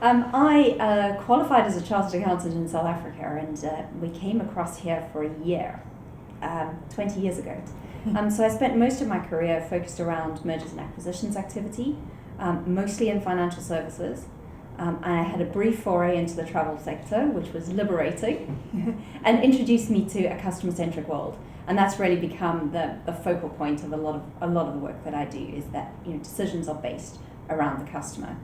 I qualified as a chartered accountant in South Africa, and we came across here for a year, 20 years ago. So I spent most of my career focused around mergers and acquisitions activity, mostly in financial services. And I had a brief foray into the travel sector, which was liberating, and introduced me to a customer-centric world. And that's really become the focal point of a lot of the work that I do, is that decisions are based around the customer.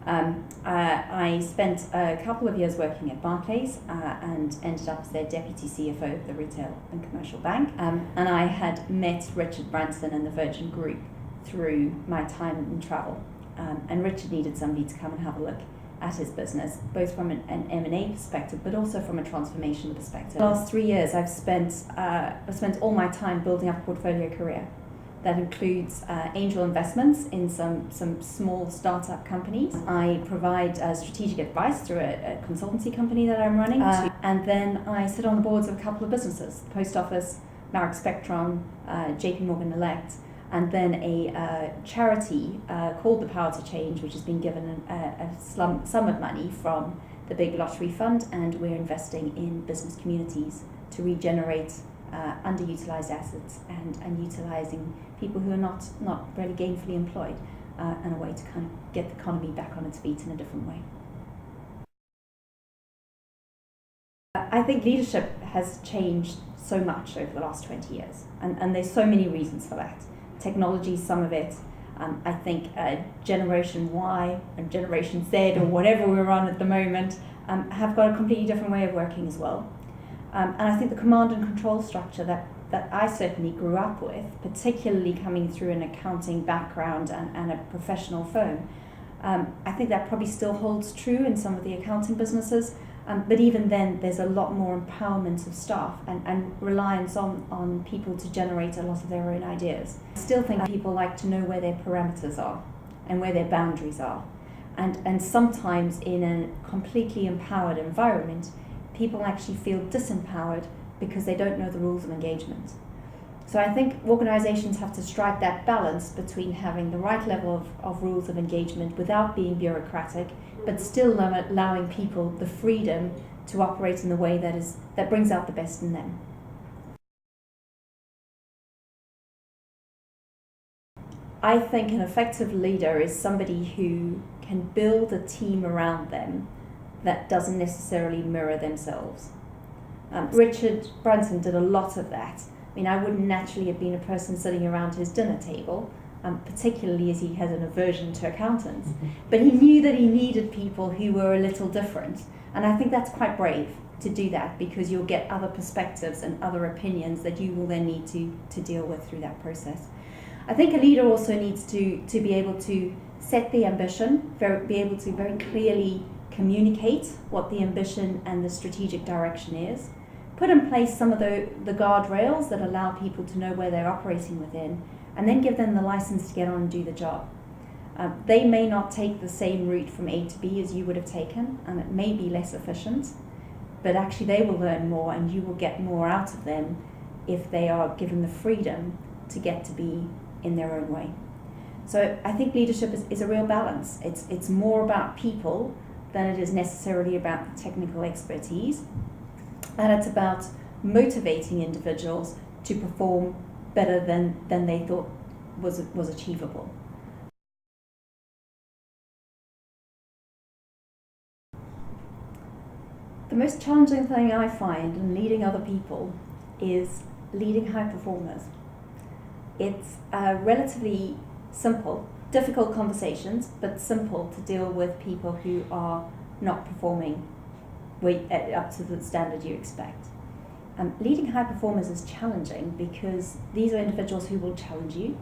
I spent a couple of years working at Barclays and ended up as their deputy CFO of the retail and commercial bank. And I had met Richard Branson and the Virgin Group through my time in travel. And Richard needed somebody to come and have a look at his business, both from an M&A perspective, but also from a transformation perspective. The last 3 years, I've spent all my time building up a portfolio career. That includes angel investments in some small startup companies. I provide strategic advice through a consultancy company that I'm running. And then I sit on the boards of a couple of businesses, the Post Office, Marek Spectrum, JP Morgan Elect, and then a charity called the Power to Change, which has been given a sum of money from the big lottery fund, and we're investing in business communities to regenerate underutilized assets and utilizing people who are not really gainfully employed, and a way to kind of get the economy back on its feet in a different way. I think leadership has changed so much over the last 20 years, and there's so many reasons for that. Technology, some of it. I think Generation Y and Generation Z, or whatever we're on at the moment, have got a completely different way of working as well. And I think the command and control structure that I certainly grew up with, particularly coming through an accounting background and a professional firm, I think that probably still holds true in some of the accounting businesses. But even then, there's a lot more empowerment of staff and reliance on people to generate a lot of their own ideas. I still think people like to know where their parameters are and where their boundaries are. And sometimes in a completely empowered environment, people actually feel disempowered because they don't know the rules of engagement. So I think organizations have to strike that balance between having the right level of rules of engagement without being bureaucratic, but still allowing people the freedom to operate in the way that brings out the best in them. I think an effective leader is somebody who can build a team around them that doesn't necessarily mirror themselves. Richard Branson did a lot of that. I mean, I wouldn't naturally have been a person sitting around his dinner table, particularly as he has an aversion to accountants. But he knew that he needed people who were a little different. And I think that's quite brave to do that, because you'll get other perspectives and other opinions that you will then need to deal with through that process. I think a leader also needs to be able to set the ambition, be able to very clearly communicate what the ambition and the strategic direction is, put in place some of the guardrails that allow people to know where they're operating within, and then give them the license to get on and do the job. They may not take the same route from A to B as you would have taken, and it may be less efficient, but actually they will learn more and you will get more out of them if they are given the freedom to get to be in their own way. So I think leadership is a real balance. It's more about people than it is necessarily about the technical expertise. And it's about motivating individuals to perform better than they thought was achievable. The most challenging thing I find in leading other people is leading high performers. It's relatively simple, difficult conversations, but simple to deal with people who are not performing up to the standard you expect. Leading high performers is challenging because these are individuals who will challenge you.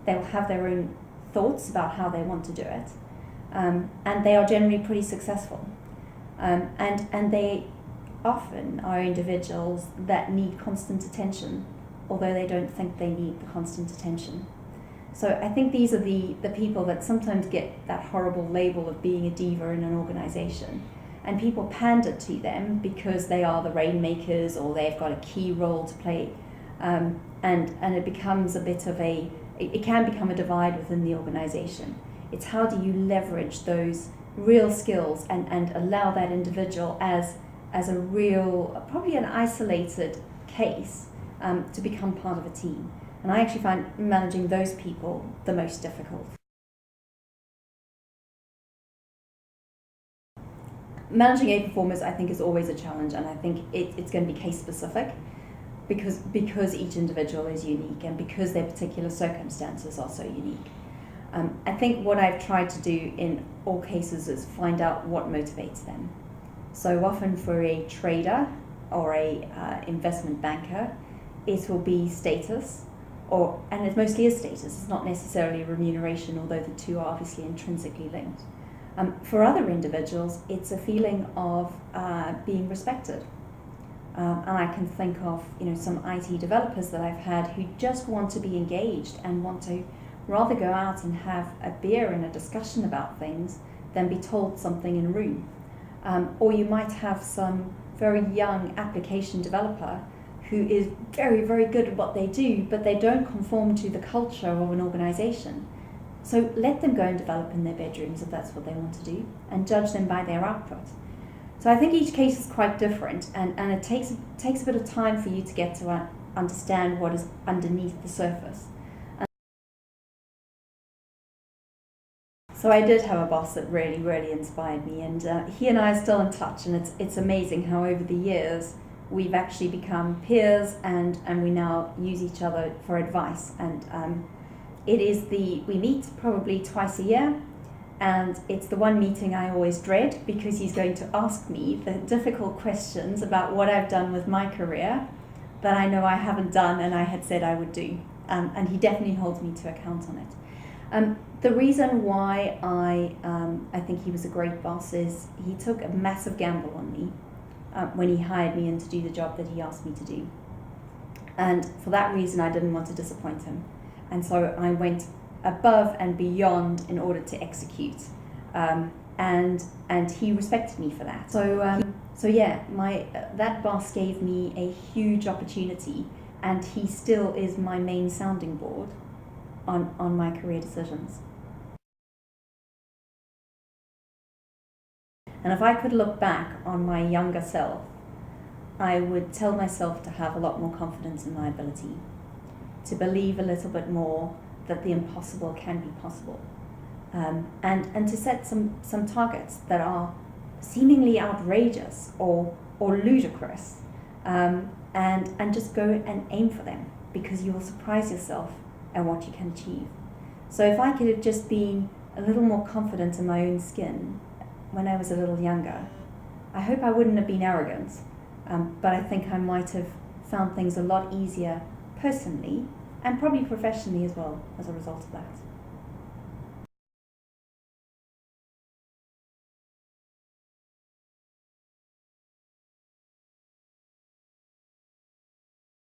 They'll have their own thoughts about how they want to do it, and they are generally pretty successful. And they often are individuals that need constant attention, although they don't think they need the constant attention. So I think these are the people that sometimes get that horrible label of being a diva in an organization. And people pander to them because they are the rainmakers or they've got a key role to play. And it becomes a bit of it can become a divide within the organization. It's how do you leverage those real skills and allow that individual as a real, probably an isolated case, to become part of a team. And I actually find managing those people the most difficult. Managing A performers, I think, is always a challenge, and I think it's going to be case specific because each individual is unique and because their particular circumstances are so unique. I think what I've tried to do in all cases is find out what motivates them. So often for a trader or a investment banker, it will be status, and it mostly is status. It's not necessarily remuneration, although the two are obviously intrinsically linked. For other individuals, it's a feeling of being respected. And I can think of some IT developers that I've had who just want to be engaged and want to rather go out and have a beer and a discussion about things than be told something in a room. Or you might have some very young application developer who is very, very good at what they do, but they don't conform to the culture of an organization. So let them go and develop in their bedrooms if that's what they want to do, and judge them by their output. So I think each case is quite different, and it takes a bit of time for you to get to understand what is underneath the surface. So I did have a boss that really, really inspired me, and he and I are still in touch, and it's amazing how over the years we've actually become peers, and we now use each other for advice. And we meet probably twice a year, and it's the one meeting I always dread because he's going to ask me the difficult questions about what I've done with my career that I know I haven't done and I had said I would do. And he definitely holds me to account on it. The reason why I think he was a great boss is he took a massive gamble on me when he hired me in to do the job that he asked me to do. And for that reason, I didn't want to disappoint him. And so I went above and beyond in order to execute. And he respected me for that. So yeah, that boss gave me a huge opportunity, and he still is my main sounding board on my career decisions. And if I could look back on my younger self, I would tell myself to have a lot more confidence in my ability, to believe a little bit more that the impossible can be possible, and to set some targets that are seemingly outrageous or ludicrous, and just go and aim for them, because you will surprise yourself at what you can achieve. So if I could have just been a little more confident in my own skin when I was a little younger, I hope I wouldn't have been arrogant, but I think I might have found things a lot easier personally and probably professionally as well as a result of that.